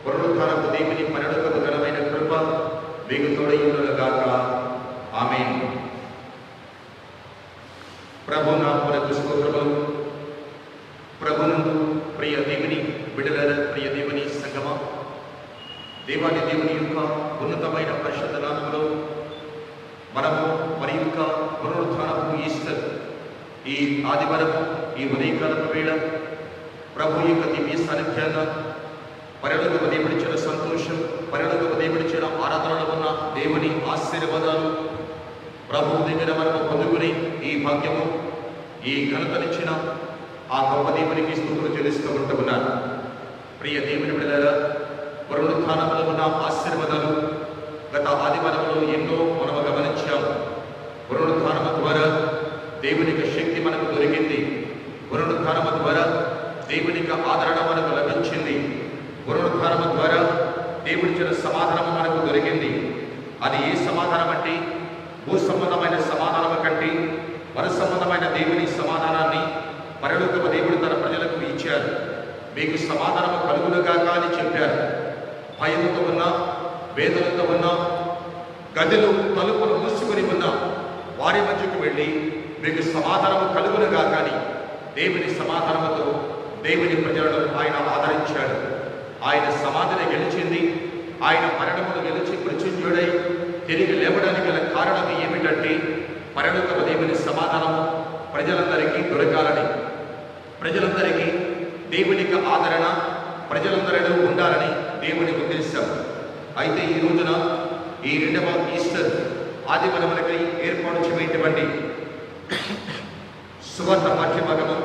పునరుద్ధానపు దేవుని పరలోకపు ఘనమైన కృప మీకు తోడైయుండునుగాక. ఆమేన్. ప్రభు నామమునకు స్తోత్రములు. ప్రభునందు ప్రియ దేవుని బిడ్డలారా, ప్రియ దేవుని సంగమా, దేవాది దేవుని యొక్క ఉన్నతమైన పరిశుద్ధ నామములో మనము మరి యొక్క పునరుద్ధానపు ఈస్టర్ ఈ ఆదివారము ఈ ఉదయకాలపు వేళ ప్రభు యొక్క దివ్య సాన్నిధ్యాన్ని పరలోకపు దేవుడిచ్చిన సంతోషం, పరలోకపు దేవుడిచ్చిన ఆరాధనలో ఉన్న దేవుని ఆశీర్వాదాలు ప్రభు దగ్గర మనము పొందుకుని ఈ భాగ్యము ఈ ఘనతనిచ్చిన ఆ గొప్ప దేవునికి స్తుతులు చెల్లిస్తూ ఉంటున్నాను. ప్రియ దేవుని బిడ్డలారా, పునరుత్థానములో ఉన్న ఆశీర్వాదాలు గత ఆదివారంలో ఎన్నో మనము గమనించాము. పునరుత్థానము ద్వారా దేవునికి శక్తి మనకు దొరికింది. పునరుత్థానము ద్వారా దేవునికి ఆదరణ మనకు లభించింది. పునరుద్ధానము ద్వారా దేవుడిచ్చిన సమాధానము మనకు దొరికింది. అది ఏ సమాధానం అంటే భూ సంబంధమైన సమాధానము కంటే వర సంబంధమైన దేవుని సమాధానాన్ని పరలోకపు దేవుడు తన ప్రజలకు ఇచ్చారు. మీకు సమాధానము కలుగునుగాక అని చెప్పారు. భయముతో ఉన్న, వేదనతో ఉన్న, గదిలో తలుపులు మూసుకొని ఉన్న వారి మధ్యకు వెళ్ళి మీకు సమాధానము కలుగునుగాక అని దేవుని సమాధానముతో దేవుని ప్రజలను ఆయన ఆదరించాడు. ఆయన సమాధిని గెలిచింది. ఆయన మరణమును గెలిచి మృత్యుంజయుడై తిరిగి లేవడానికి గల కారణం ఏమిటంటే పరలోకపు దేవుని సమాధానము ప్రజలందరికీ దొరకాలని, ప్రజలందరికీ దేవునికి ఆదరణ ప్రజలందరిలో ఉండాలని దేవుని ఉద్దేశం. అయితే ఈ రోజున ఈ రెండవ ఈస్టర్ ఆదివారములకై ఏర్పాటు చేయటువంటి సువార్త పాఠ్యభాగము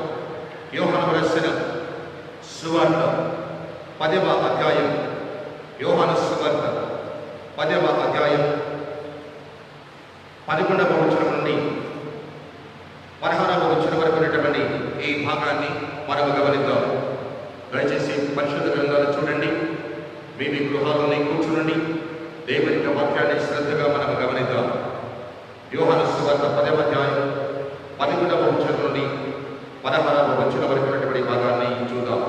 యోహాను రాసిన సువార్త 10వ అధ్యాయం. యోహాను సువార్త 10వ అధ్యాయం 11వ వచనం నుండి 16వ వచనం వరకు ఉన్నటువంటి ఈ భాగాన్ని మనము గమనిద్దాం. దయచేసి పరిశుద్ధ గ్రంథాలు చూడండి. మీ గృహాల్లోనే కూర్చునండి. దేవుని వాక్యాన్ని శ్రద్ధగా మనము గమనిద్దాం. యోహాను సువార్త 10వ అధ్యాయం 11వ వచనం నుండి 16వ వచనం వరకు ఉన్నటువంటి భాగాన్ని చూద్దాం.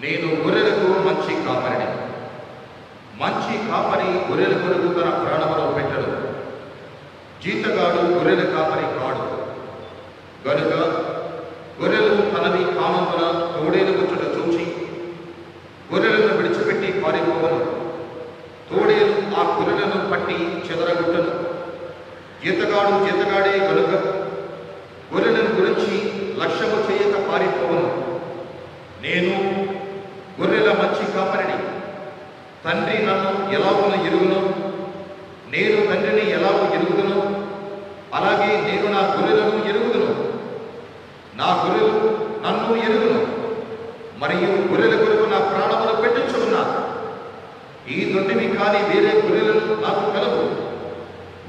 నేను గొర్రెలకు మంచి కాపరిని. మంచి కాపరి గొర్రెల కొరకు తన ప్రాణమును పెట్టడు. జీతగాడు గొర్రెల కాపరి కాడు. గనుక గొర్రెలు తనవి కామందున తోడేలు వచ్చుట చూచి గొర్రెలను విడిచిపెట్టి పారిపోవను. తోడేలు ఆ గొర్రెలను పట్టి చెదరగొట్టను. జీతగాడు జీతగాడే గనుక గొర్రెలను గురించి లక్ష్యము చేయక పారిపోవను. నేను గొర్రెల మంచి కాపరిని. తండ్రి నన్ను ఎలాగో ఎరుగును, నేను తండ్రిని ఎలాగో ఎరుగుదును, అలాగే నేను నా గొర్రెలను ఎరుగుదును. నా గొర్రెలు నన్ను ఎరుగును, మరియు గొర్రెల కొరకు నా ప్రాణమును పెట్టించుకున్నా. ఈ దొడ్డివి కానీ వేరే గొర్రెలను నాకు కలవు.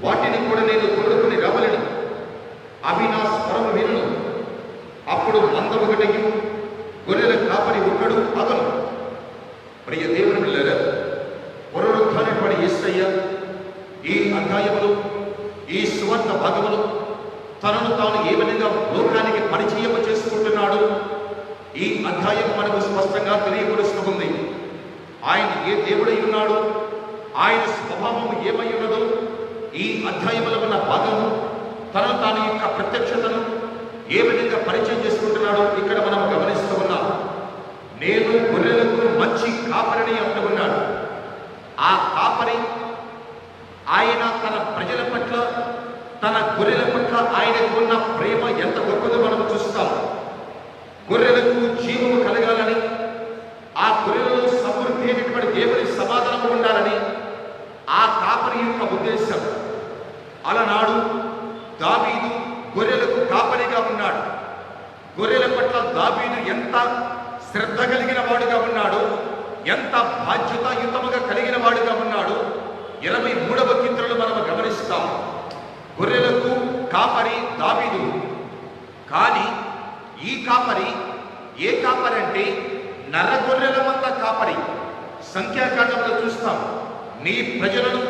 వాటిని కూడా నేను తోడుకుని రావలేను. అవి నా స్వరము వినును. అప్పుడు మంద ఒకటియు గొర్రెల కాపరి ఒక్కడు అగను. ప్రియ దేవుని బిడ్డలారా, పునరుద్ధానటువంటి యేసయ్య ఈ అధ్యాయములు, ఈ సువార్త భాగములు తనను తాను ఏ విధంగా లోకానికి పరిచయం చేసుకుంటున్నాడు ఈ అధ్యాయం మనకు స్పష్టంగా తెలియపరుస్తుంది. ఆయన ఏ దేవుడై ఉన్నాడు, ఆయన స్వభావం ఏమై ఉన్నదో ఈ అధ్యాయములో ఉన్న భాగము తనను తాను యొక్క ప్రత్యక్షతను ఏ విధంగా పరిచయం చేసుకుంటున్నాడో ఇక్కడ మనం గమనిస్తూ ఉన్నాం. నేను గొర్రెలకు మంచి కాపరిని అంటున్నాడు. ఆ కాపరి ఆయన తన ప్రజల పట్ల, తన గొర్రెల పట్ల ఆయనకు ఉన్న ప్రేమ ఎంత గొప్పదో మనం చూస్తాం. గొర్రెలకు జీవము కలగాలని, ఆ గొర్రెలలో సమృద్ధి అయినటువంటి దేవుని సమాధానం ఉండాలని ఆ కాపరి యొక్క ఉద్దేశం. అలనాడు దావీదు గొర్రెలకు కాపరిగా ఉన్నాడు. గొర్రెల పట్ల దావీదు ఎంత శ్రద్ధ కలిగిన వాడుగా ఉన్నాడు, ఎంత బాధ్యతాయుతముగా కలిగిన వాడుగా ఉన్నాడు. 23వ కీర్తనలు మనం గమనిస్తాం. గొర్రెలకు కాపరి దావీదు. కానీ ఈ కాపరి ఏ కాపరి అంటే నర గొర్రెల మంద కాపరి. సంఖ్యాకాండంలో చూస్తాం, నీ ప్రజలను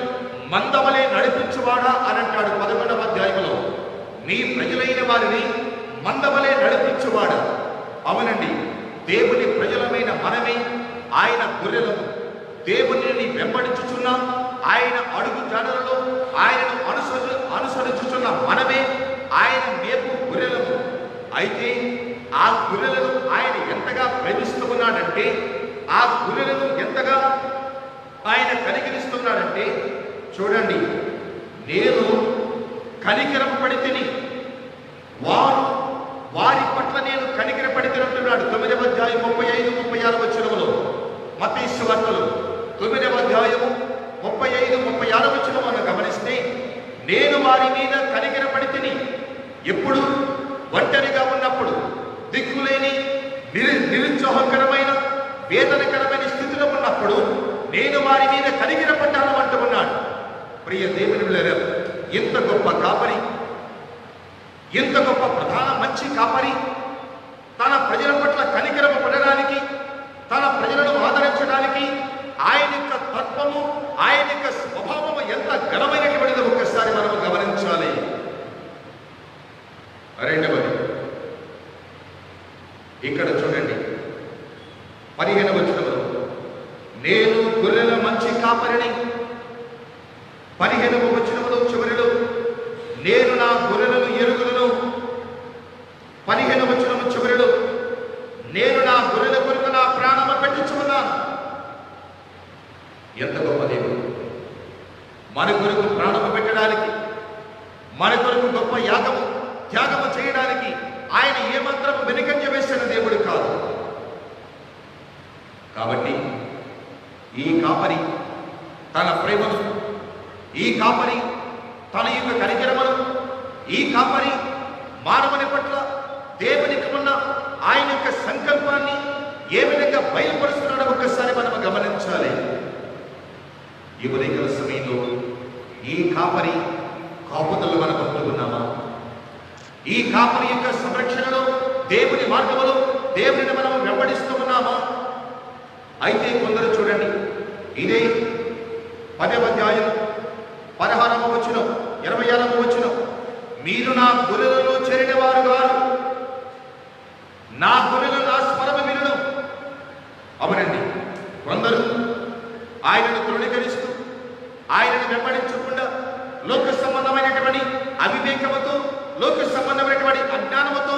మందవలే నడిపించువాడా అని అంటాడు 11వ అధ్యాయంలో. నీ ప్రజలైన వారిని మందవలే నడిపించువాడా. అవునండి, దేవుని ప్రజలమైన మనమే ఆయన గొర్రెలము. దేవునిని వెంబడించుచున్న ఆయన అడుగు జాడలలో ఆయనను అనుసరించుచున్న మనమే ఆయన మేపు గొర్రెలము. అయితే ఆ గొర్రెలను ఆయన ఎంతగా ప్రేమిస్తూ ఉన్నాడంటే, ఆ గొర్రెలను ఎంతగా ఆయన కనికరిస్తున్నాడంటే, చూడండి, నేను కనికరం పడితిని, వారి పట్ల నేను కనికర పడితినంటున్నాడు. 9వ అధ్యాయం 35, 36 వచనములో మత్తయి సువార్తలు 9వ అధ్యాయము 35, 36 వచనం మనం గమనిస్తే, నేను వారి మీద కనికర పడితిని. ఎప్పుడు? ఒంటరిగా ఉన్నప్పుడు, దిక్కులేని నిరుత్సాహకరమైన వేదనకరమైన స్థితిలో ఉన్నప్పుడు నేను వారి మీద కనికర పడ్డాను అంటూ ఉన్నాడు. ప్రియ దేవుని బిడ్డలారా, ఇంత గొప్ప కాపరి, ఇంత గొప్ప ప్రధాన మంచి కాపరి తన ప్రజల పట్ల కనికరము పడడానికి, తన ప్రజలను ఆదరించడానికి ఆయన యొక్క తత్వము, ఆయన యొక్క స్వభావము ఎంత ఘనమైనటువంటిదో ఒక్కసారి మనం గమనించాలి. రెండవది, ఇక్కడ చూడండి 15వ వచనంలో, నేను గొర్రెల మంచి కాపరిని. 15వ వచనంలో చివరిలో, నేను నా గొర్రెలను ఎరుగుదును. 15వ వచనము చివరిలో, నేను నా గొర్రెల కొరకు నా ప్రాణము పెట్టించుకున్నాను. ఎంత గొప్ప దేవుడు! మన కొరకు ప్రాణము పెట్టడానికి, మన కొరకు గొప్ప త్యాగము చేయడానికి ఆయన ఏమాత్రం వెనుకంజ వేసిన దేవుడు కాదు. కాబట్టి ఈ కాపరి తన ప్రేమను, ఈ కాపరి తన యొక్క కనికరమును, ఈ కాపరి మానవుని పట్ల దేవునికి ఉన్న ఆయన యొక్క సంకల్పాన్ని ఏ విధంగా బయలుపరుస్తున్నాడో ఒక్కసారి మనం గమనించాలి. ఈ ఉదయకాల సమయంలో ఈ కాపరి కాపుదలు మనం పొందుకున్నామా? ఈ కాపరి యొక్క సంరక్షణలో, దేవుని మార్గములో దేవుని మనం వెంబడిస్తూ ఉన్నామా? అయితే కొందరు చూడండి, ఇదే 10వ అధ్యాయం 16వ వచనం, 26వ వచనం, మీరు నా గొర్రెలలో చేరిన వారు గారు, నా గొర్రెలు నా స్వరము వినును. అవునండి, కొందరు ఆయనను తృణీకరిస్తూ, ఆయనను వెంబడించకుండా లోక సంబంధమైనటువంటి అవివేకముతో, లోక సంబంధమైనటువంటి అజ్ఞానముతో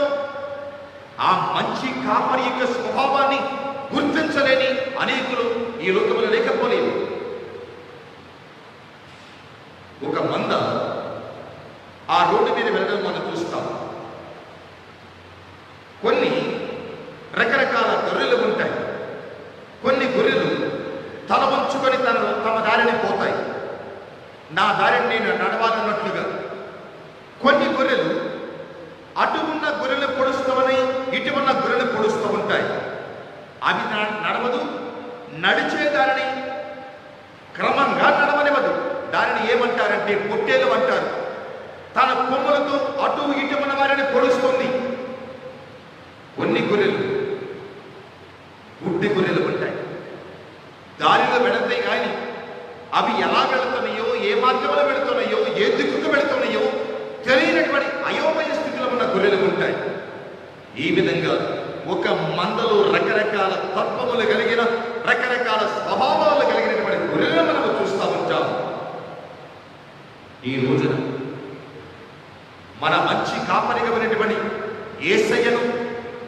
ఆ మంచి కాపరి యొక్క స్వభావాన్ని గుర్తించలేని అనేకులు ఈ లోకములో లేకపోలేదు. ఒక మంద ఆ రోడ్డు మీద వెళ్ళడం మనం చూస్తాం. కొన్ని రకరకాల గొర్రెలు ఉంటాయి. కొన్ని గొర్రెలు తల వంచుకొని తమ దారిని పోతాయి, నా దారిని నేను నడవాలన్నట్లుగా. కొన్ని గొర్రెలు అటు ఉన్న గొర్రెలు పొడుస్తామని, ఇటు ఉన్న గొర్రెలు పొడుస్తూ ఉంటాయి. అవి నడవదు, నడిచే దారిని క్రమంగా నడవనివ్వదు. దానిని ఏమంటారంటే పొట్టేలు అంటారు. తన కొమ్ములతో అటు ఇటు ఉన్న వారిని పొడుస్తుంది. కొన్ని గొర్రెలు గుడ్డి గొర్రెలు ఉంటాయి. దారిలో వెళతాయి కానీ అవి ఎలా వెళుతున్నాయో, ఏ మార్గంలో వెళుతున్నాయో, ఏ దిక్కుకు వెళుతున్నాయో తెలియనటువంటి అయోమయ స్థితిలో ఉన్న గొర్రెలు ఉంటాయి. ఈ విధంగా ఒక మందలో రకరకాల తత్వములు కలిగిన, రకరకాల స్వభావాలు కలిగినటువంటి గొర్రెలను మనం చూస్తూ ఉంటాం. ఈ రోజున మన మంచి కాపరిగా ఉన్నటువంటి యేసయ్యను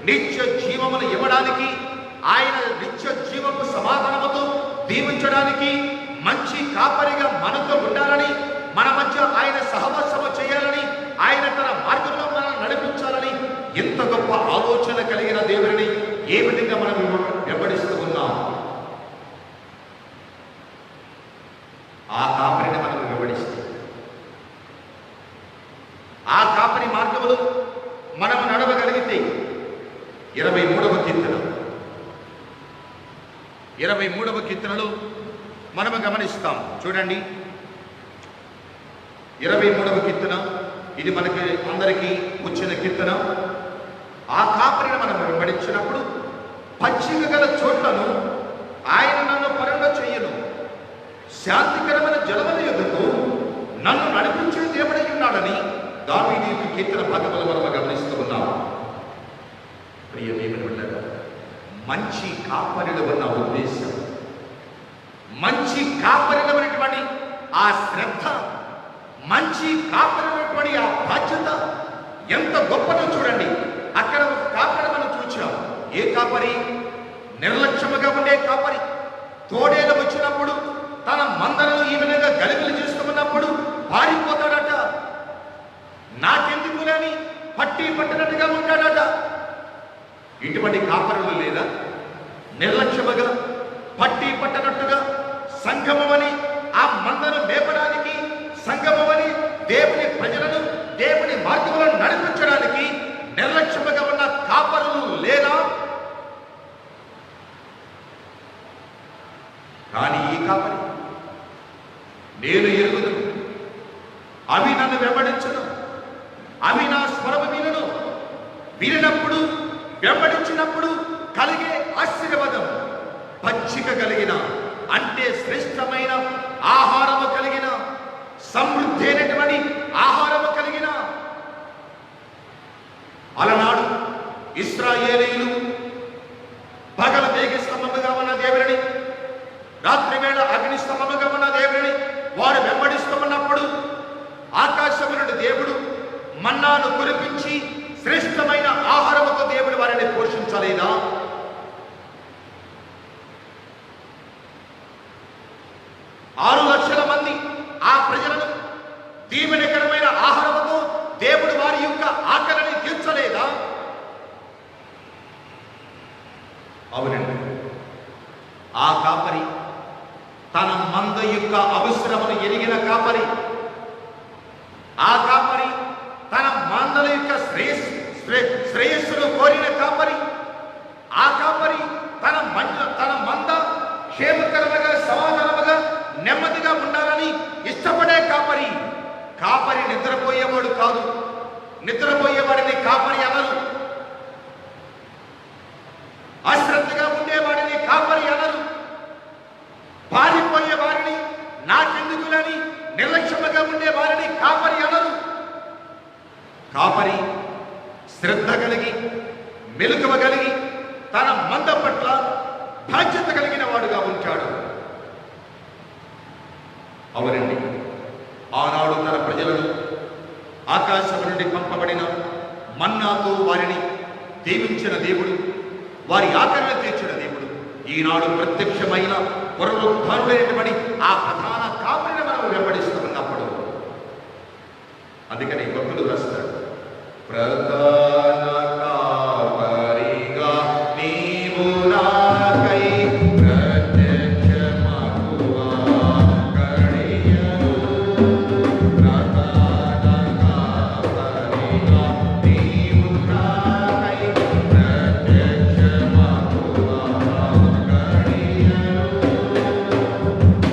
నిత్య జీవమును ఇవ్వడానికి, ఆయన నిత్య జీవము సమాధానముతో దీవించడానికి, మంచి కాపరిగా మనతో ఉండాలని, మన మధ్య ఆయన సహవాసము చేయాలని, ఆయన తన మార్గంలో మనం నడిపించాలని ఎంత గొప్ప ఆలోచన కలిగిన దేవుడిని ఏ విధంగా మనం వెంబడిస్తూ ఉన్నాం. ఆ కాపరిని మనం వెంబడిస్తే, ఆ కాపరి మార్గములు మనం నడవగలిగితే 23వ కీర్తనలో మనము గమనిస్తాం. చూడండి, 23వ కీర్తన, ఇది మనకి అందరికీ వచ్చిన కీర్తన. ఆ కాపరిని మనం వెంబడించినప్పుడు పచ్చిక గల చోట్లను ఆయన నన్ను పరుండ చెయ్యను, శాంతికరమైన జలముల యొద్దకు నన్ను నడిపించే దేవుడై ఉన్నాడని దావీదు యొక్క కీర్తన భాగములు మనం గమనిస్తూ ఉన్నాం. ప్రియ దేవుని బిడ్డలారా, మంచి కాపరిలో ఉన్న ఉద్దేశం మంచి కాపరినటువంటి ఆ శ్రద్ధ, మంచి కాపరినటువంటి ఆ బాధ్యత ఎంత గొప్పదో చూడండి. అక్కడ ఒక కాపరి మనం చూచాం. ఏ కాపరి? నిర్లక్ష్యముగా ఉండే కాపరి. తోడేలు వచ్చినప్పుడు తన మందలను ఈ విధంగా గలిబిలి చేస్తున్నప్పుడు పారిపోతాడట. నాకెందుకు లేని పట్టి పట్టినట్టుగా ఉంటాడట. ఇటువంటి కాపరులు లేదా? నిర్లక్ష్యముగా పట్టి పట్టనట్టుగా సంగమమని ఆ మందను మేపడానికి, సంగమమని దేవుని ప్రజలను దేవుని మార్గంలో నడిపించడానికి నిర్లక్ష్యముగా ఉన్న కాపరులు లేదా? కానీ ఈ కాపరి, నేను ఎరుగుదును, అవి నన్ను వెంబడించును, అవి నా స్వరము వినును, వినినప్పుడు వెంబడించినప్పుడు కలిగే ఆశీర్వాదం, పచ్చిక కలిగిన అంటే శ్రేష్టమైన ఆహారము కలిగిన, సమృద్ధి అయినటువంటి ఆహారము కలిగిన. అలనాడు ఇశ్రాయేలీయులు పగల మేఘ స్తంభముగా ఉన్న దేవుని, రాత్రి వేళ అగ్ని స్తంభముగా ఉన్న దేవుని వారు వెంబడిస్తున్నప్పుడు ఆకాశము నుండి దేవుడు మన్నాను కురిపించి శ్రేష్టమైన ఆహారముతో దేవుడు వారిని పోషించలేదా? 6 లక్షల మంది ఆ ప్రజలను దీవెనకరమైన ఆహారముతో దేవుడు వారి యొక్క ఆకలిని తీర్చలేదా? అవునండి. ఆ కాపరి తన మంద యొక్క అవసరమును ఎరిగిన కాపరి, ఆ కాపరి తన మందల యొక్క శ్రేయస్సును కోరిన కాపరి, ఆ కాపరి తన మంద క్షేమకరముగా, సమాధానముగా, నెమ్మదిగా ఉండాలని ఇష్టపడే కాపరి. కాపరి నిద్రపోయేవాడు కాదు. నిద్రపోయేవాడిని కాపరి అనరు. అశ్రద్ధగా ఉండేవాడిని కాపరి అనరు. పారిపోయే వారిని, నాకెందుకులని నిర్లక్ష్యముగా ఉండే వారిని కాపరి అనరు. కాపరి శ్రద్ధ కలిగి, మెలకువ కలిగి, తన మంద పట్ల బాధ్యత కలిగిన వాడుగా ఉంటాడు. అవునండి. ఆనాడు తన ప్రజలను ఆకాశం నుండి పంపబడిన మన్నాతో వారిని దీవించిన దేవుడు, వారి ఆకలిని తీర్చిన దేవుడు, ఈనాడు ప్రత్యక్షమైన పునరుద్ధారుడైనటువంటి ఆ ప్రధాన కాపరిని మనం వెంబడిస్తున్నప్పుడు, అందుకని భక్తులు రాస్తారు, ప్రధాన కాపరిగా నీవు నాకై ప్రత్యక్షమగువా కడియను. ప్రధాన కాపరిగా నీవు నాకై ప్రత్యక్షమగువా కడియను.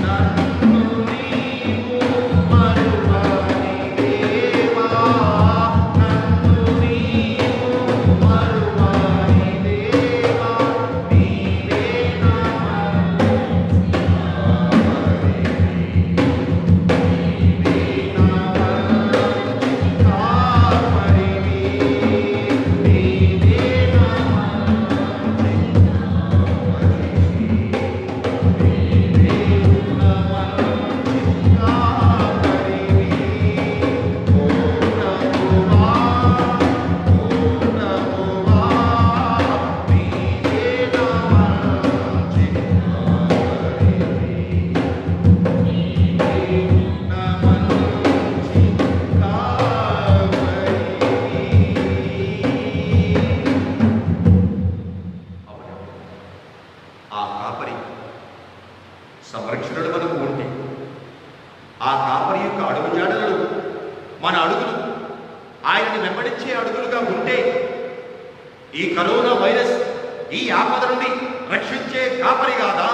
నన్ను నీవు మరువని దేవా, నన్ను నీవు మరువని దేవా, నీవే నా ఆ కాపరి సంరక్షణలు మనకు ఉంటే, ఆ కాపరి యొక్క అడుగు జాడలు మన అడుగులు ఆయనని వెంబడించే అడుగులుగా ఉంటే, ఈ కరోనా వైరస్ ఈ ఆపద నుండి రక్షించే కాపరి కాదా?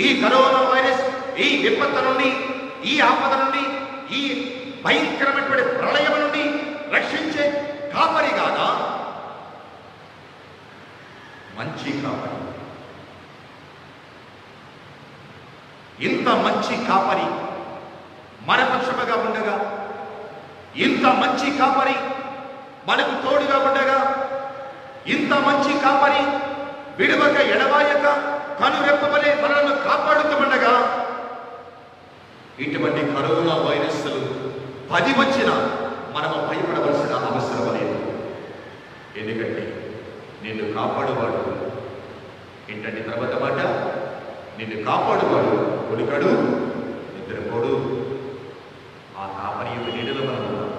ఈ కరోనా వైరస్ ఈ విపత్తు నుండి, ఈ ఆపద నుండి, ఈ భయంకరమైనటువంటి ప్రళయం నుండి రక్షించే కాపరి కాదా? మంచి కాపరి. ఇంత మంచి కాపరి మన పక్షముగా ఉండగా, ఇంత మంచి కాపరి మనకు తోడుగా ఉండగా, ఇంత మంచి కాపరి విడువక ఎడబాయక కనురెప్పవలే మనల్ని కాపాడు 10 వచ్చినా మనము భయపడవలసిన అవసరం లేదు. ఎందుకంటే నిన్ను కాపాడువాడు, ఏంటంటే తర్వాత మాట, నిన్ను కాపాడువాడు ఉలికడు నిద్రపోడు. ఆ కాపరి యొక్క నీడలో మనం ఉన్నాం,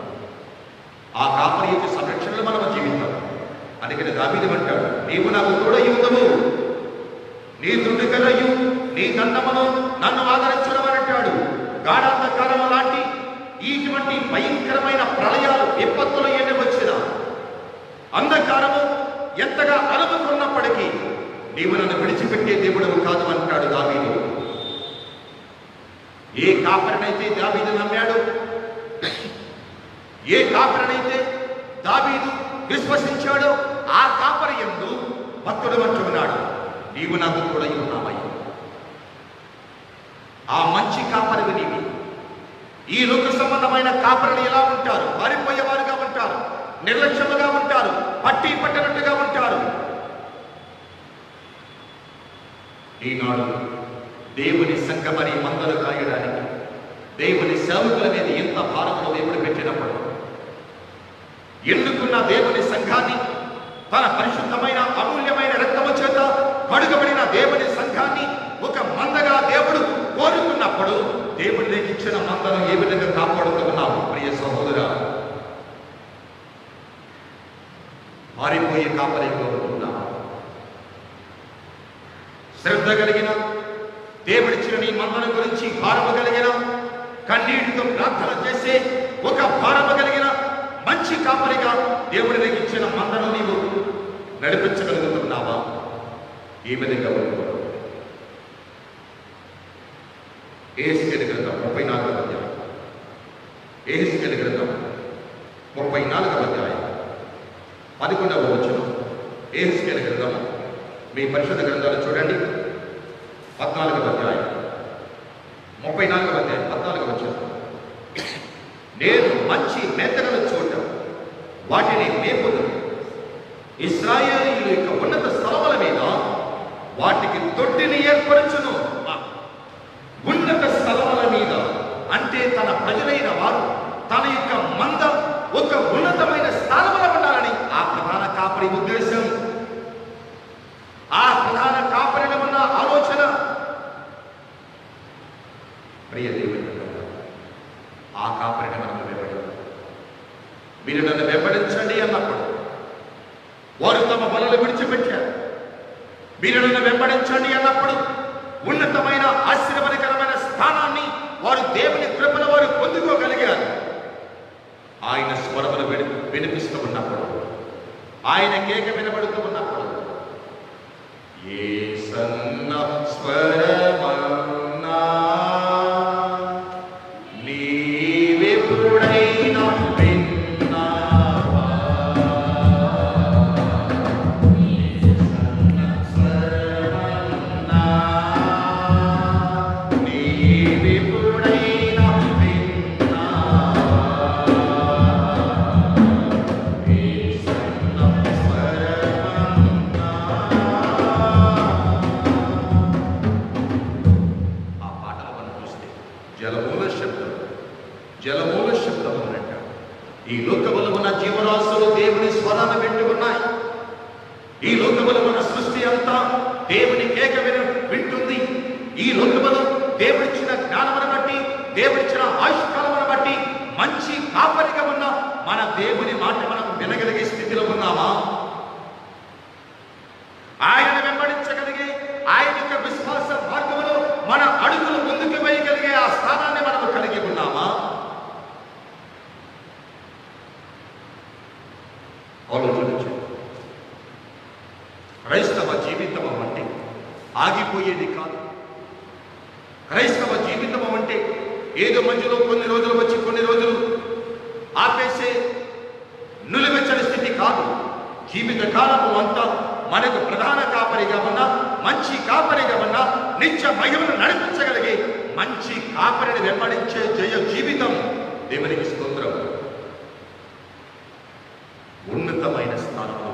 ఆ కాపరి యొక్క సంరక్షణలో మనం జీవితాం. అందుకని దావీదు అంటాడు, నీవు నాకు తోడై ఉండవు, నీ దుడ్డుకలయు నీ దండమును నన్ను ఆదరించడం అని అంటాడు. గాఢాంధకారము లాంటి ఇటువంటి భయంకరమైన ప్రళయాలు విపత్తులు ఎన్ని వచ్చినా, అంధకారము ఎంతగా అలుముకున్నప్పటికీ నీవు నన్ను విడిచిపెట్టే దేవుడు కాదు అంటాడు దావీదు. ఏ కాపరినైతే దావీదు నమ్మాడు, ఏ కాపరినైతే దావీదు విశ్వసించాడో ఆ కాపరి యందు భక్తుడు అంటున్నాడు, నీవు నాకు కూడా ఉన్నావయ్యా. ఆ మంచి కాపరివి నీవి. ఈ లోక సంబంధమైన కాపరులు ఎలా ఉంటారు? పారిపోయేవారుగా ఉంటారు, నిర్లక్ష్యముగా ఉంటారు, పట్టి పట్టనట్టుగా ఉంటారు. ఈనాడు దేవుని సంఘమని మందలు కాయడానికి, దేవుని సేవకుల మీద ఎంత భారంలో దేవుడు పెట్టినప్పుడు, ఎన్నుకున్న దేవుని సంఘాన్ని, తన పరిశుద్ధమైన అమూల్యమైన రక్తము చేత కడుగబడిన దేవుని సంఘాన్ని ఒక మందగా దేవుడు కోరుకున్నప్పుడు, దేవుడు నీకు ఇచ్చిన మందను ఏ విధంగా కాపాడుతున్నావు? ప్రియ సహోదరా, మారిపోయే కాపరి కోరుతున్నావా? శ్రద్ధ కలిగిన దేవుడిచ్చిన నీ మందను గురించి భారము కలిగిన, కన్నీటితో ప్రార్థన చేసే ఒక భారము కలిగిన మంచి కాపరిగా దేవుడి నీకు ఇచ్చిన మందను నీవు నడిపించగలుగుతున్నావా? ఈ విధంగా ఉంటున్నావు. యెహెజ్కేలు గ్రంథం 34వ అధ్యాయం, యెహెజ్కేలు గ్రంథం 34వ అధ్యాయం 11వ వచనం. యెహెజ్కేలు గ్రంథం, మీ పరిశుద్ధ గ్రంథాలు చూడండి, 14వ అధ్యాయం 34వ అధ్యాయం 14వ వచనం. నేను మంచి మేతలను చూడటం, వాటిని మేపుదు, ఇశ్రాయేలీయుల యొక్క ఉన్నత స్థలముల మీద వాటికి తొట్టిని ఏర్పరచును. ఉన్నత స్థలముల మీద అంటే తన ప్రజలైన వారు, తన యొక్క మంద ఒక ఉన్నతమైన స్థానంలో ఉండాలని ఆ ప్రధాన కాపరి ఉద్దేశం, ఆ ప్రధాన కాపరిలో ఉన్న ఆలోచన. ప్రియ దేవుని ఆ కాపరిని మనం వెంబడించాలి. మీరు నన్ను వెంబడించండి అన్నప్పుడు వారు తమ బలలు విడిచిపెట్టారు. మీరు నన్ను వెంబడించండి అన్నప్పుడు ఉన్నతమైన ఆశీర్వాదకరమైన స్థానాన్ని వారు దేవుని కృపను వారు పొందుకోగలిగారు. ఆయన స్వరములు వినిపిస్తూ ఉన్నప్పుడు, ఆయన కేక వినబడుతూ ఉన్నప్పుడు, యేసన్న స్వరమన్నా నీవెప్పుడైనా విన్నావా? యేసన్న స్వరమన్నా నీవెప్పుడైనా విన్నావా? యేసన్న స్వరమన్నా. ఆ పాటలు మనం చూస్తే జలమూల శబ్దం అన్నట్టు ఈ లోకములో ఉన్న జీవరాశులు దేవుని స్వరాన్ని వింటూ ఉన్నాయి. ఈ లోకములో ఉన్న సృష్టి అంతా దేవుని కేక వింటుంది. ఈ లోకములో దేవుడిచ్చిన జ్ఞానమును బట్టి, దేవుడిచ్చిన ఆయుష్కాలమును బట్టి మంచి కాపరిగా ఉన్న మన దేవుని మాట మనం వినగలిగే స్థితిలో ఉన్నామా? ఆయనను వెంబడించగలిగే, ఆయన యొక్క విశ్వాస మార్గంలో మన అడుగులు ముందుకు వేయగలిగే ఆ స్థానాన్ని మనము కలిగి ఉన్నామా? ఆలోచించండి. క్రైస్తవ జీవితం అంటే ఆగిపోయేది కాదు. క్రైస్తవ జీవితం అంటే ఏదో మధ్యలో కొన్ని రోజులు వచ్చి కొన్ని రోజులు ఆపేసే నులివెచ్చని స్థితి కాదు. జీవిత కాలము అంతా మనకు ప్రధాన కాపరిగా ఉన్న, మంచి కాపరిగా ఉన్న, నిత్య మహిమను నడిపించగలిగే మంచి కాపరిని వెంబడించే జయ జీవితం. దేవునికి స్తోత్రం. ఉన్నతమైన స్థానంలో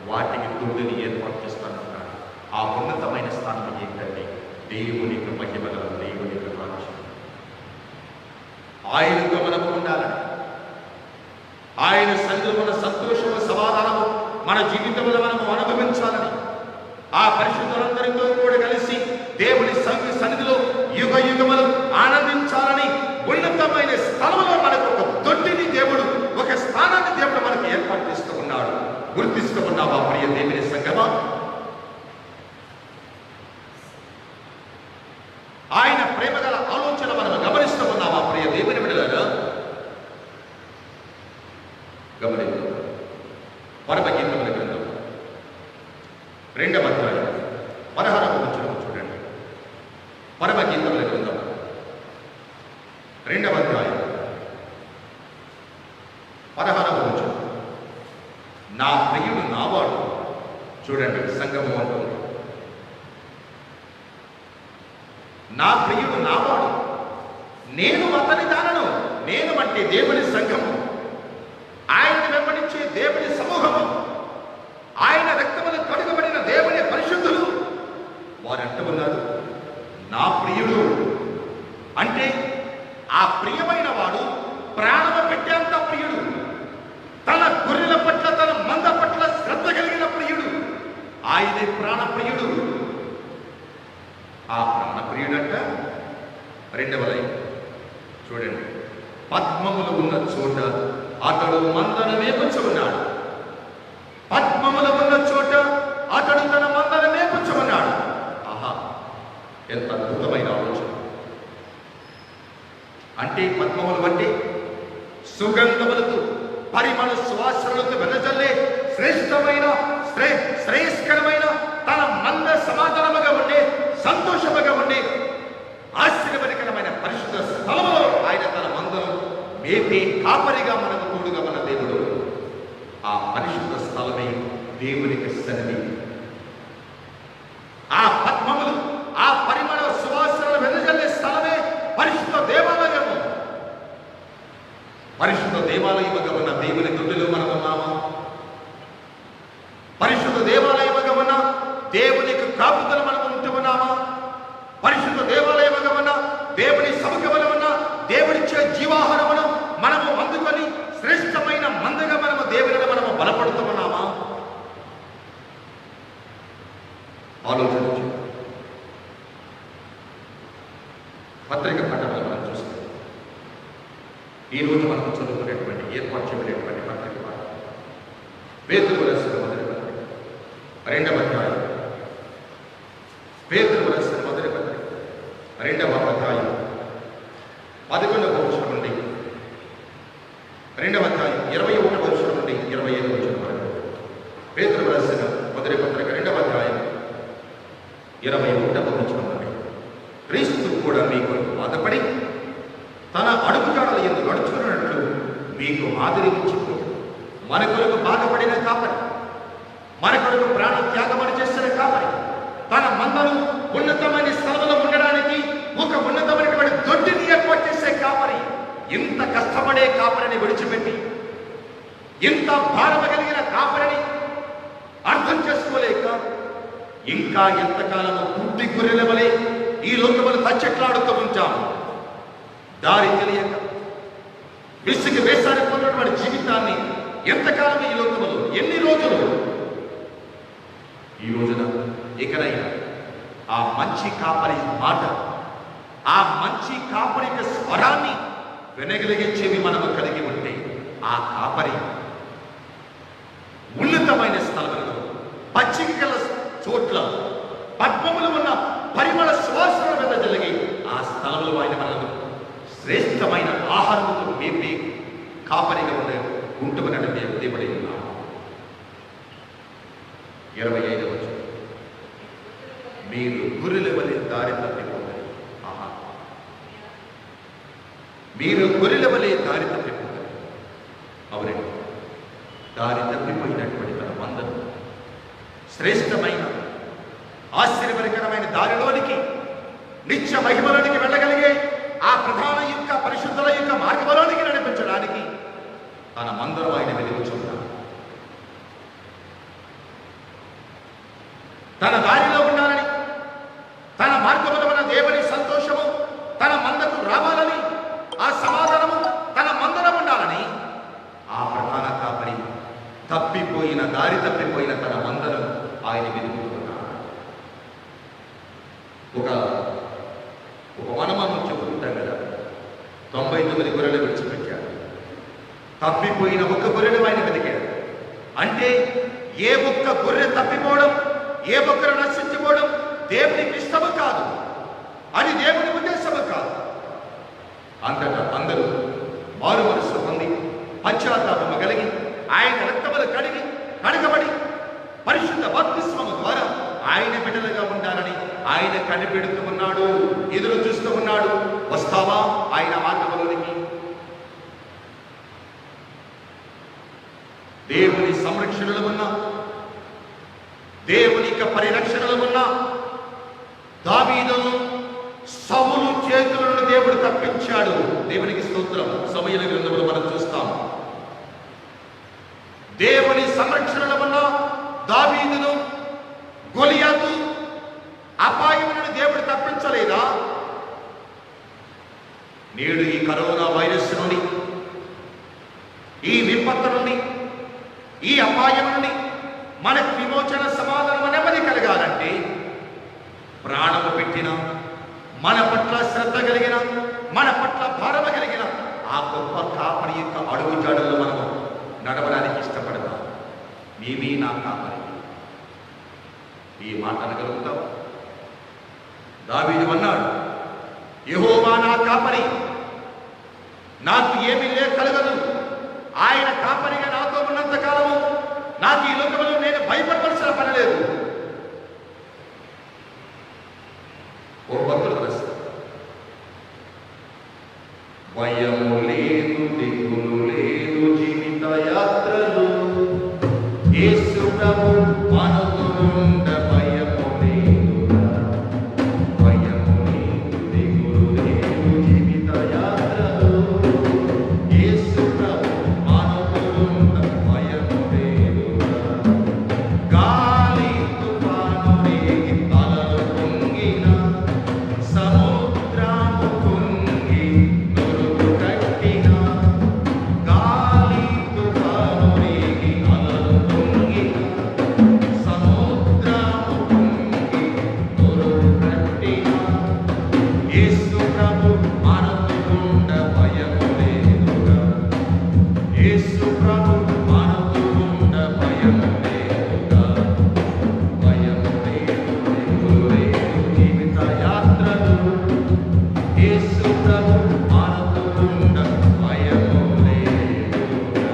వాటికి తోడుని ఏర్పాటు చేస్తానన్నాడు. ఆ ఉన్నతమైన స్థానం ఏంటంటే దేవునికి మహిమ గల దేవునికి రాజ్యం. ఆయనతో మనకు ఉండాలని జీవితంలో మనము అనుభవించాలని, ఆ పరిశుద్ధులందరితో కూడా కలిసి దేవుని సన్నిధిలో యుగ యుగములు ఆనందించాలని ఉన్నతమైన స్థలంలో మనకు ఒక దొడ్డిని దేవుడు, ఒక స్థానాన్ని దేవుడు మనకు ఏర్పాటు చేస్తూ ఉన్నాడు. గుర్తిస్తూ ఉన్నావా ప్రియ దేవుని సంగమా? ఆయన ప్రేమ గల ఆలోచన మనం గమనిస్తూ ఉన్నావా ప్రియ దేవుని బిడ్డలారా? గమనించు. పరమగీతముల గ్రంథం 2వ అధ్యాయం 16వ వచనం చూడండి. పరమగీతముల గ్రంథం 2వ అధ్యాయం 16వ వచనం. నా ప్రియుడు నావాడు. చూడండి, సంగమం అంటుంది, నా ప్రియుడు నావాడు, నేను అతని దానను. నేను అంటే దేవుని సంఘము, ఆయన్ని వెంబడించే దేవుని సమూహము, ఆయన రక్తములు కడుగబడిన దేవుని పరిశుద్ధులు. వారు అంటున్నారు నా ప్రియుడు. అంటే ఆ ప్రియమైన వాడు ప్రాణము పెట్టేంత ప్రియుడు, తన గొర్రెల పట్ల, తన మంద పట్ల శ్రద్ధ కలిగిన ప్రియుడు. ఆయనే ప్రాణప్రియుడు. ఆ ప్రాణప్రియుడంట 2వ లైన్ చూడండి. పద్మములు ఉన్న చోట అతడు మందను మేపుచున్నాడు. పద్మములు ఉన్న చోట అతడు తన మందను మేపుచున్నాడు. ఆహా, ఎంత అద్భుతమైన ఆలోచన! అంటే పద్మములు అంటే సుగంధములతో, పరిమళ సువాసనలతో వెదజల్లే శ్రేష్టమైన, శ్రేయస్కరమైన, తన మంద సమాధానముగా ఉండే, సంతోషముగా ఉండే, ఆశీర్వాదకరమైన పరిశుద్ధ స్థలములో ఆయన తన మందను మేపే కాపరిగా మనకు తోడుగా మన దేవుడు. ఆ పరిశుద్ధ స్థలమే దేవునికి సన్నిధి. ఆ పద్మములు, ఆ పరిమళ సువాసనలు వెదజల్లే స్థలమే పరిశుద్ధ దేవాలయము. పరిశుద్ధ దేవాలయముగా ఉన్న దేవుని దొడ్డిలో మనం ఉన్నామా? పరిశుద్ధ దేవాలయముగా ఉన్న దేవునికి కాపుదల మనం ఉంటూ ఉన్నామా? పరిశుద్ధ దేవాలయముగా ఉన్న దేవుని సముఖములో ఉన్న దేవుడిచ్చే జీవాహారమును మనము అందుకొని శ్రేష్టమైన మందగా మనము దేవుని మనము బలపడుతూ ఉన్నామా? ఆలోచించు. పత్రిక పట్టణంలో మనం చూస్తాం. ఈ రోజు మనం చదువుకునేటువంటి, ఏర్పాటు చేయబడినటువంటి పత్రిక పేతురు రాసిన మొదటి పత్రిక 2వ అధ్యాయం. పేతురు రాసిన మొదటి పత్రిక 2వ అధ్యాయం 11వ వచనం నుండి 2వ అధ్యాయం 21వ వచనం నుండి 25వ వచనం వరకు. పేతురు రాసిన మొదటి పత్రిక 2వ అధ్యాయం 21వ వచనం నుండి. క్రీస్తు కూడా మీకు బాధపడి తన అడుగుజాడల యందు నడుచుకున్నట్లు మీకు మాదిరి ఇచ్చింది. మన కొరకు బాధపడిన కాపరి, మన కొరకు ప్రాణ త్యాగమని చేసిన కాపరి, తన మందను ఉన్నతమైన స్థలంలో ఉండడానికి ఒక ఉన్నతమైనటువంటి దొడ్డిని ఏర్పాటు చేసే కాపరి, ఇంత కష్టపడే కాపరిని విడిచిపెట్టి, ఇంత భారమ కలిగిన కాపరిని అర్థం చేసుకోలేక ఇంకా ఎంతకాలము పుట్టి గొర్రెల వలె ఈ లోకములు తచ్చెట్లాడుతూ ఉంటాము. దారి తెలియక విసిగి వేసారిపోయినటువంటి జీవితాన్ని ఎంతకాలం ఈ లోకములు, ఎన్ని రోజులు? ఈ రోజున ఇకనైనా ఆ మంచి కాపరి మాట, ఆ మంచి కాపరి యొక్క స్వరాన్ని వినగలిగించేవి మనము కలిగి ఉంటే, ఆ కాపరి ఉన్నతమైన స్థలములలో, పచ్చిక గల చోట్ల, పద్మములు ఉన్న పరిమళ సువాసన మీద జరిగి ఆ స్థలంలో ఆయన మనకు శ్రేష్టమైన ఆహారముతో మేపి కాపరిగా ఉంటుమని దేవుడి ఉన్నాము. 25వ వచనం. మీరు గొర్రెల వలె దారి తప్పిపోతారు. ఆహా, మీరు గొర్రెల వలె దారి తప్పిపోతారు. అవునండి, దారి తప్పిపోయినటువంటి తన మందను శ్రేష్టమైన, ఆశీర్వాదకరమైన దారిలోనికి, నిత్య మహిమలోనికి వెళ్ళగలిగే ఆ ప్రధాన యొక్క పరిశుద్ధుల యొక్క మార్గంలోనికి నడిపించడానికి తన మందరం ఆయన వెలుగుచున్నాడు. తన దారిలో ఉండాలని, తన మార్గంలో ఉన్న దేవుని సంతోషము తన మందకు రావాలని, ఆ సమాధానము తన మందరం ఉండాలని ఆ ప్రధాన కాపరి దారి తప్పిపోయిన ఒక వనమానం చెప్పుకుంటాం కదా, 99 గొర్రెలు విడిచిపెట్టాడు. తప్పిపోయిన ఒక్క గొర్రెను ఆయన వెతికాడు. అంటే ఏ ఒక్క గొర్రె తప్పిపోవడం, ఏ ఒక్కరు నశించిపోవడం దేవునికి ఇష్టము కాదు, అది దేవుని ఉద్దేశము కాదు. అంతటా అందరూ మారు మనసు పొంది పశ్చాత్తాపము కలిగి ఆయన రక్తములు కడగబడి పరిశుద్ధ బాప్తిస్మము ద్వారా ఆయన బిడ్డలుగా ఉండాలని ఆయన కనిపెడుతూ ఉన్నాడు, ఎదురు చూస్తూ ఉన్నాడు. వస్తావా ఆయన మార్గంలోనికి? దేవుని సంరక్షణలో ఉన్నా, దేవుని యొక్క పరిరక్షణలో ఉన్నా దావీదును సౌలు చేతులను దేవుడు తప్పించాడు. దేవునికి స్తోత్రం. సమూయేలు గ్రంథంలో మనం చూస్తాం. దేవుని సంరక్షణలో ఉన్న దావీదును గొలియాతు అపాయములను దేవుడు తప్పించలేదా? నేడు ఈ కరోనా వైరస్ నుండి, ఈ విపత్తు నుండి, ఈ అపాయం నుండి మనకు విమోచన, సమాధానం, నెమ్మది కలగాలంటే ప్రాణము పెట్టిన, మన పట్ల శ్రద్ధ కలిగిన, మన పట్ల భారమ కలిగిన ఆ గొప్ప కాపరి యొక్క అడుగు జాడల్లో మనము నడవడానికి ఇష్టపడతాం. నీవి నా కాపరి. ఈ మాట అనగలుగుతావా? దావీదు అన్నాడు, యెహోవా నా కాపరి, నాకు ఏమీ కలగదు. ఆయన కాపరిగా నాతో ఉన్నంత కాలము నాకు ఈ లోకంలో నేను భయపడవలసిన పని లేదు. ఓ భక్తుడు రాస్తాడు, భయము లేదు, దిగులు లేదు, జీవిత యాత్రలు యేసు ప్రభు మనతో ఉండ భయము లేదు, భయము లేదు, దిగులు లేదు, జీవిత యాత్రలు యేసు ప్రభు మనతో ఉండ భయము లేదు. గాలి తుఫాను రేగి అలలు పొంగిన, సముద్రము పొంగి నురుగు కట్టిన, గాలి తుఫాను రేగి అలలు పొంగిన, సముద్రము పొంగి నురుగు కట్టిన, యేసు ప్రభు మనతో ఉండ భయము లేదుగా, యేసు ప్రభు మనతో ఉండ భయము లేదుగా, భయము లేదు, దిగులు లేదు, జీవిత యాత్రలు యేసు ప్రభు మనతో ఉండ భయము లేదుగా.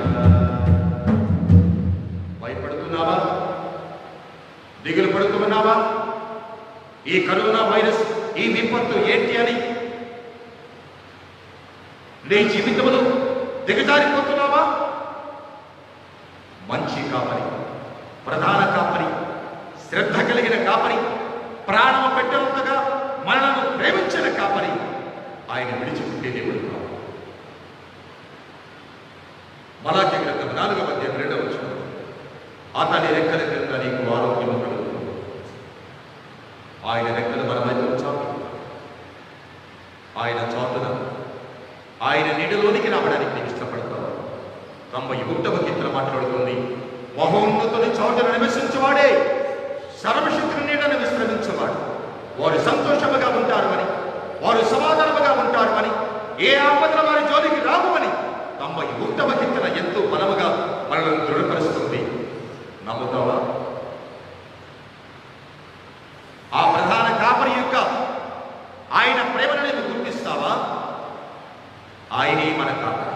భయపడుతున్నావా? దిగులు పడుతున్నావా? ఈ కరోనా వైరస్, ఈ విపత్తు ఏంటి అని నీ జీవితంలో దిగజారిపోతున్నావా? మంచి కాపరి, ప్రధాన కాపరి, శ్రద్ధ కలిగిన కాపరి, ప్రాణము పెట్టేంతగా మనలను ప్రేమించిన కాపరి ఆయన విడిచిపెట్టే దేవుడు కాదు. మలాకి గ్రంథం 4వ అధ్యాయం 2వ వచనం, అతని రెక్కల క్రింద నీకు ఆరోగ్యము కలుగును. ఆయన రెక్కలు మన వైపు చాటు, ఆయన చాటున, ఆయన నీడలోనికి రావడానికి నీకు ఇష్టపడతావు. 91వ కీర్తన మాట్లాడుతుంది, మహోన్నతుని చాటున నివసించేవాడే సర్వశక్తుని నీడను విశ్రమించేవాడు. వారు సంతోషముగా ఉంటారు అని, వారు సమాధానముగా ఉంటారు అని, ఏ ఆపదల వారి జోలికి రావు అని 91వ కీర్తన ఎంతో బలముగా మనల్ని దృఢపరుస్తుంది. నమ్ముతావా? ఆ ప్రధాన కాపరి యొక్క ఆయన ప్రేమను నీవు గుర్తిస్తావా? ఆయనే మన కాపరి.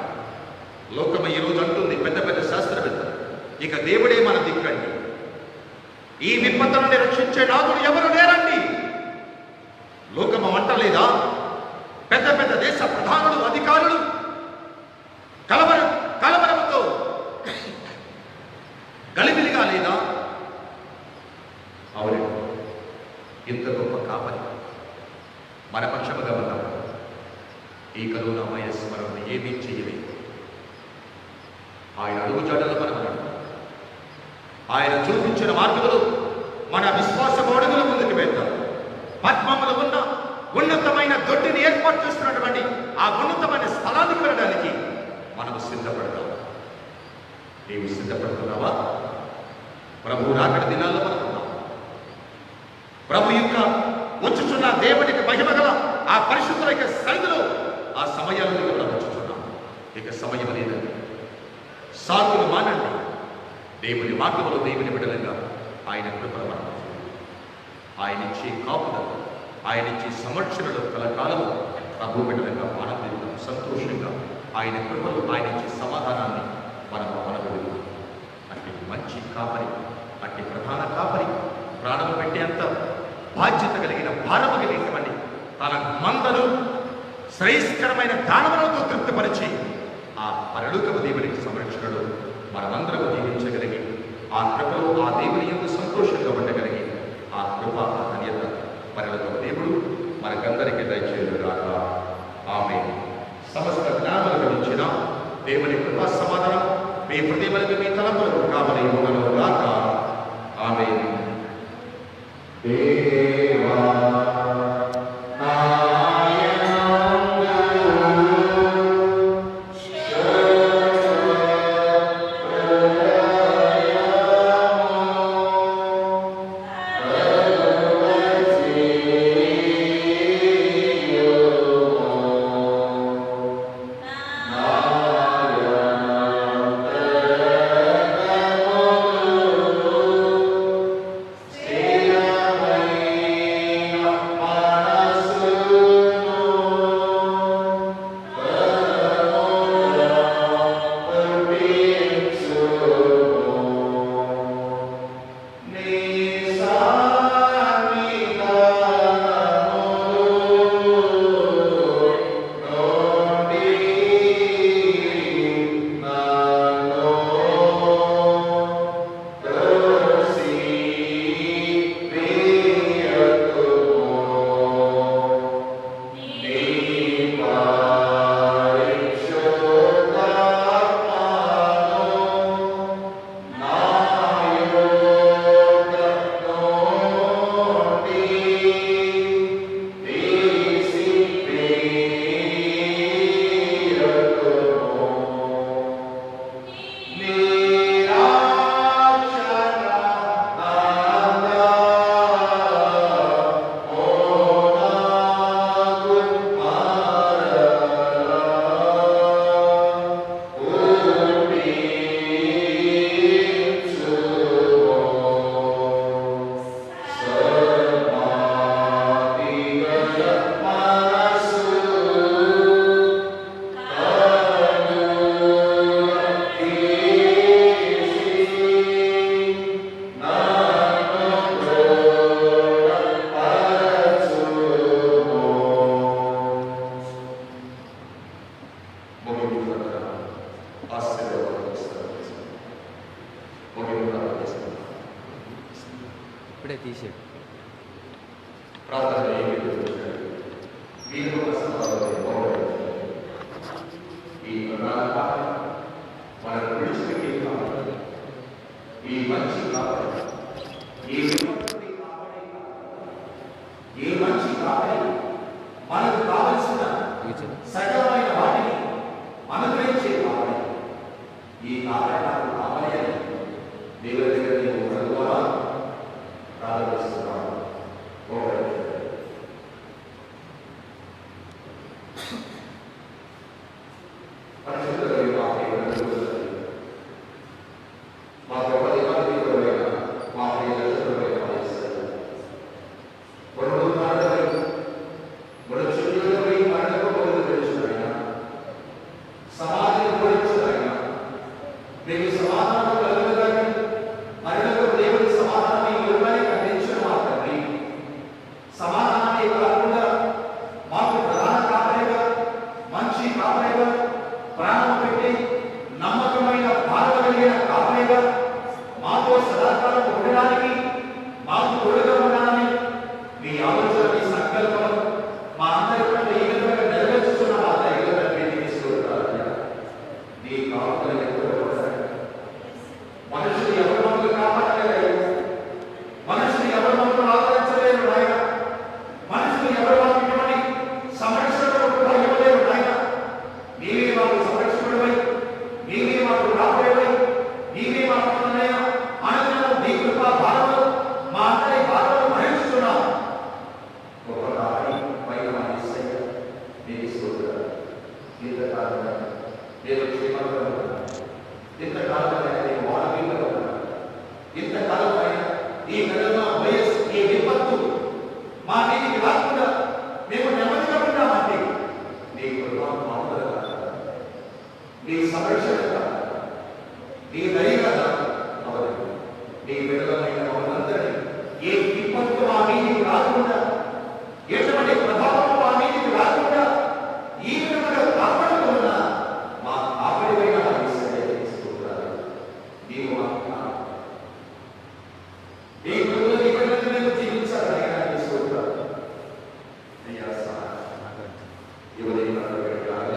లోకము ఈరోజు అంటుంది, పెద్ద పెద్ద శాస్త్రవేత్తలు, ఇక దేవుడే మన దిక్కండి, ఈ విపత్తు నుండి రక్షించే నాథుడు ఎవరు లేరండి. లోకము అంటలేదా? పెద్ద పెద్ద దేశ ప్రధానులు, అధికారులు కలవరంతో గలిబిలిగా లేదా? అవును, ఇంత గొప్ప కాపరి మన పక్షముగా ఉన్నాడు. ఈ కరోనా వైరస్ మనల్ని ఏమీ చేయలేదు. ఆయన అడుగు జాడలో మనం ఉన్నాడు. ఆయన చూపించిన మార్గంలో మన విశ్వాస అడుగుల ముందుకు వెళ్తాం. పద్మములు ఉన్న ఉన్నతమైన దొడ్డిని ఏర్పాటు చేస్తున్నటువంటి ఆ ఉన్నతమైన స్థలానికి వెళ్ళడానికి మనము సిద్ధపడతాం. నీవు సిద్ధపడుతున్నావా? ప్రభు రాకడ దినాల్లో మనం ఉన్నాం. ప్రభు యొక్క వచ్చుచున్న దేవునికి మహిమ గల ఆ పరిశుద్ధుల యొక్క సన్నిధిలో ఆ సమయాలను కూడా వచ్చుచున్నాం. ఇక సమయం లేదండి. సాకులు మానండి. దేవుని వాక్యములో దేవుని బిడ్డలుగా ఆయన కృపను మనం ఆయన ఇచ్చే కాపుదల, ఆయన ఇచ్చే సంరక్షణలో కలకాలము ప్రభు బిడ్డలుగా ఆనందించడం, సంతోషంగా ఆయన కృపలు, ఆయన ఇచ్చే సమాధానాన్ని మనం అనగలుగుతాం. అట్టి మంచి కాపరి, అట్టి ప్రధాన కాపరి, ప్రాణం పెట్టేంత బాధ్యత కలిగిన భారము కలిగినటువంటి తన మందను శ్రేయస్కరమైన దానములతో తృప్తిపరిచి ఆ పరలోకపు దేవుని సంరక్షణలో మనమందరము జీవించగలిగి ఆ కృపలో ఆ దేవుని యందు సంతోషంగా ఉండగలిగి ఆ కృప, ఆ ధన్యత పరలోకపు దేవుడు మనకందరికీ దయచేయుగాక. ఆమేన్. సమస్త జ్ఞానాలు గమనించిన దేవుని కృపా సమాధానం మీ హృదయములకు, మీ తలంపులకు కావలి ఉండనుగాక. ఆమేన్. దేవా ఇప్పుడే తీసేడు. మనకు కావలసిన సకలమైన వాటిని అనుగ్రహించే కావాలి. ఈ కారణాలు కావాలి అని దేవుని దగ్గర నీవు చదువుకోవా ప్రారంభిస్తున్నావు. నీ సంరక్షణ నీ దయగా అవదు. నీ విడుదలైన మమ్మల్ని ఏ విపత్తు మా మీదికి రాకుండా, ఎటువంటి ప్రభావం మా మీదికి రాకుండా ఈ విధంగా కాపాడుతున్న మా ఆపడిపైన తీసుకుంటారు. నీవు నీ గురువులు నీ బిడ్డలను నీవు జీవించాలని తీసుకుంటారు. అయ్యా ఎవరైనా ఎవరైతే వారి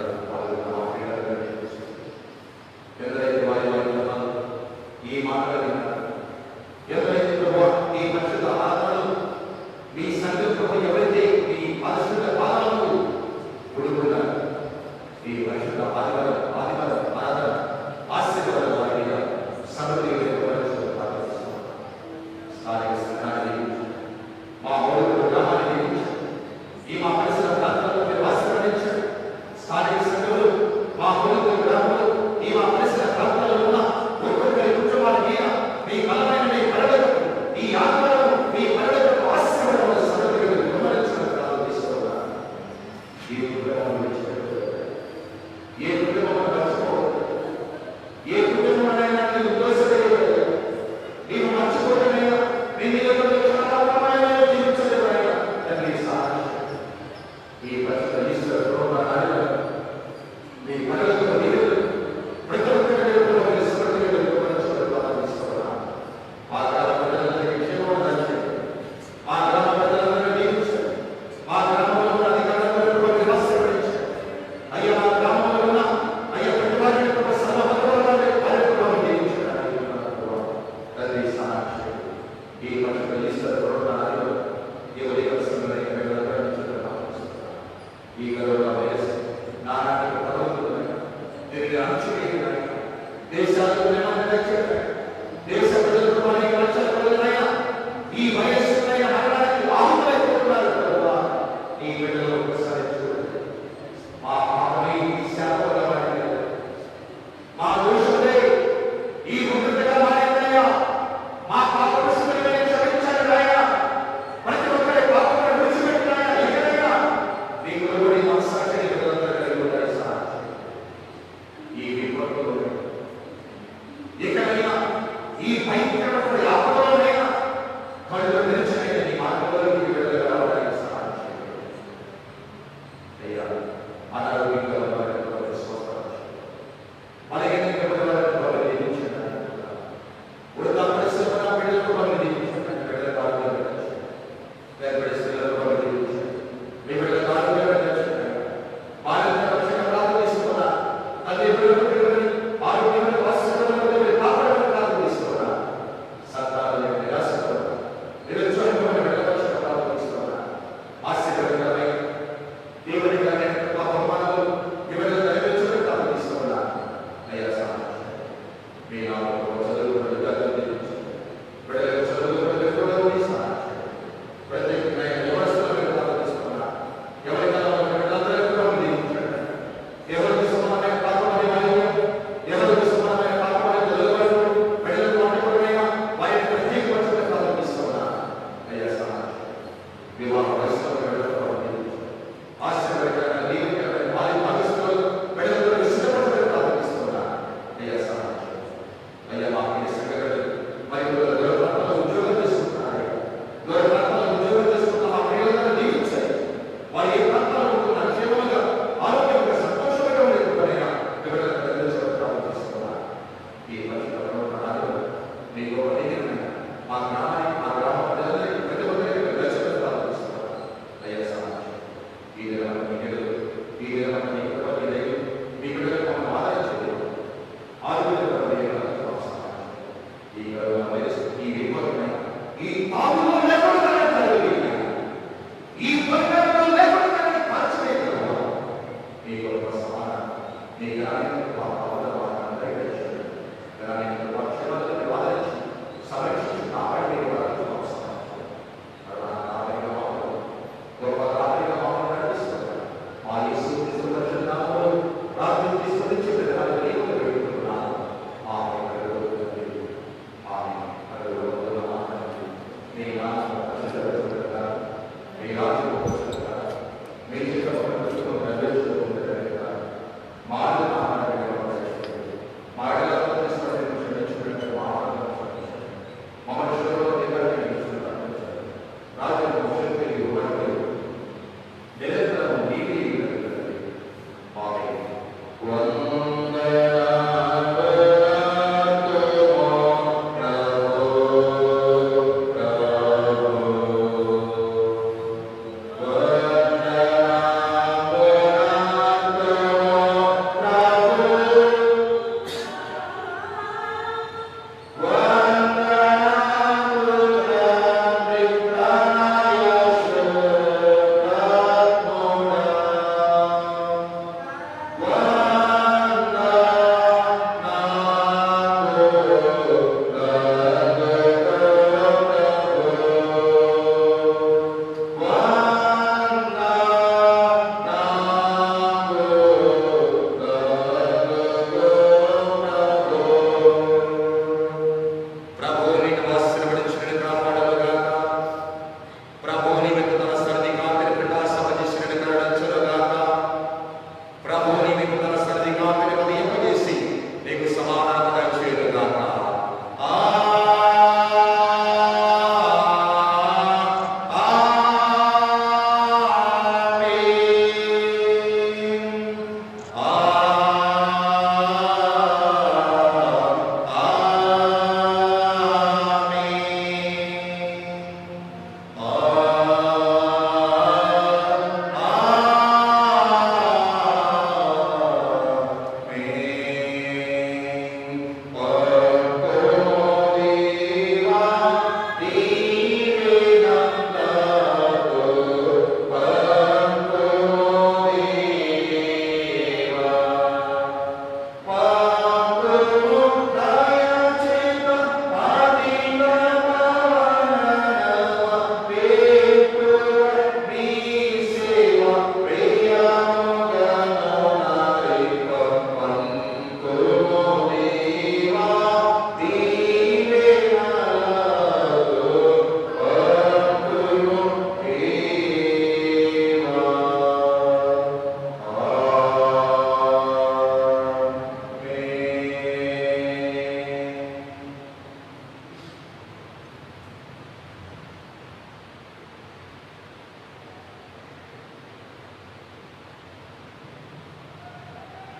ఈ మాటలు ఎవరైతే ఈ పరిశుద్ధ ఆత్మలు మీ సంకల్పం ఎవరైతే మీ పరిశుద్ధ పాలనకు కొడుకున్నారు, ఈ పరిశుద్ధ ఆదివారం ఆరాధన ఆశీర్వాద వారిగా సమృద్ధి స్థానిక సంఘాన్ని మా మౌలిక గ్రామాన్ని ఈ మా పరిసర ప్రాంతాల్లో మీరు ఆశీర్వదించండి. స్థానిక సంఘములు మా మౌలిక గ్రామంలో ఈ మా పరిసర ప్రాంతాల్లో ఉన్న ఒక్కొక్కరి కుటుంబాల మీద మీ బలమైన మీ పరడకు ఈ ఆత్మలను మీ పరడకు ఆశీర్వాదం సమృద్ధిగా విమరించడం ప్రారంభిస్తున్నారు. ఈ కుటుంబం ఏ కుటుంబం మర్చిపోవద్దు. ఏ కుటుంబమైనా నీవు దోషపడేవాడు, నీవు మర్చిపోవడమైనా నీ జీవించలేవైనా తండ్రి సహాయం ఈ పరిస్థితి మీ పనులకు నీరు ప్రతి ఒక్కరి మా గ్రామ ప్రజలందరికీ క్షేమం దంచండి. మా గ్రామ ప్రజలందరినీ దీవించండి. మా గ్రామంలో ఉన్న అధికారులందరూ ఆశీర్వదించండి. అయ్యా మా గ్రామంలో ఉన్న అయ్యా ప్రతి వారిని సర్వభద్రవాన్ని కార్యక్రమాన్ని దీవించడానికి తండ్రి సహాయం ఈ పరిస్థితి ఎవరి ఈ కరోనా వైరస్ నానాటి పదవులు తిరిగి అణచివేయడం దేశాలకు దేశ ప్రజలకు అనేక లక్షల ప్రజలైనా ఈ వైరస్ మరణానికి ఆహుతైపోతున్నారు. ఈ బిడ్డలు ఒకసారి చూడండి. మా పాపమే ఈ శాపంగా మారింది, మా దోషమే ఈ ఉగ్రతగా మారిందయ్యా. మా పాప క్షమించండి ఆయన. ప్రతి ఒక్కరి పాపం విడిచిపెట్టినాయా ఎక్కడైనా నీకు లోబడి మనసాక్షి బిడ్డలందరూ కలిగి ఉంటారు సార్. ఈ విపత్తులో ఎక్కడైనా ఈ భయంకరమైన ఆపదలోనైనా కళ్ళు తెరిచిన నీ మార్గంలోకి బిడ్డలు రావడానికి సహాయం చేయండి అయ్యా. అనారోగ్యంగా అలాగే వృద్ధా పరిశ్రమ బిడ్డలకు వాళ్ళు దీవించండి. బిడ్డలకు ఆరోగ్యం మీ బిడ్డలకు ఆరోగ్యం బాధ్యత ప్రార్థిస్తున్నా తల్లి ఆరోగ్యమైన వాస్తవాలను కాపాడడం ప్రార్థిస్తున్నా. సంతానం నిరాశపడ నిరుత్సాహమైన బిడ్డల ప్రార్థిస్తున్నా. ఆశీర్వాదకరమైన దేవునికైన బహుమానాలు బిడ్డలు నెరవేర్చడం ప్రార్థిస్తున్నా. అయ్యా మీ నామములో చదువుకున్న విద్యార్థులు బిడ్డలకు చదువుకున్న కూడా ప్రత్యేకమైన వ్యవస్థలను ప్రార్థిస్తున్నా. ఎవరికైనా బిడ్డలందరూ కూడా దీవించండి. ఎవరికి సమానమైన పాపమని మరియు ఎవరికి సమానమైన పాపమని తెలుగువారు బిడ్డలకు వంటకుడైనా వారి ప్రత్యేకపరచడం ప్రారంభిస్తున్నా. అయ్యా వివాహ వయసులో బిడ్డలకు ఆశీర్వాదకరమైన దీవెనకరమైన వారి భాగస్వాములు బిడ్డలకు ఇష్టపడడం ప్రారంభిస్తున్నా. అయ్యా అయ్యా మాకు సంఘటనలు మరియు దూర ప్రాంతాల్లో ఉద్యోగం చేసుకుంటున్నారు. దూర ప్రాంతాల్లో ఉద్యోగం చేసుకుంటున్న మా పిల్లలందరూ దీవించాలి. వారు ఏ ప్రాంతాల్లో ఉంటున్న క్షేమంగా ఆరోగ్యంగా సంతోషంగా ఉండేట్టుగా బిడ్డలకు అందించడం ప్రారంభిస్తున్నారు. ఈ పరిస్థితుల్లో మీకు మా గ్రామానికి మా గ్రామ ప్రజలందరికీ ప్రతి ఒక్కరికి దర్శనం ప్రారంభిస్తున్నారు. అయ్యా ఈ విధమైన ఈ విధమైన మీ బిడ్డలకు మమ్మల్ని ఆదరించలేదు. ఈ కరోనా వైరస్ ఈ విపత్తున ఈ పాములో లేకుండా ఈ పరిణామంలో లేకుండా మార్చివేయగలమా మీ గొప్ప సమానం మీ గ్రామీణ గ్రామీణ పక్షులను ఆదరించి సంరక్షించి కాపాడే గొప్ప రాత్రిగా మమ్మల్ని నడిపిస్తున్నారు. మా యేసు క్రీస్తు పరిశుద్ధ నామములో ప్రార్థించి స్తుతించి పెట్టుకున్నాను. మీ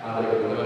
అందరికీ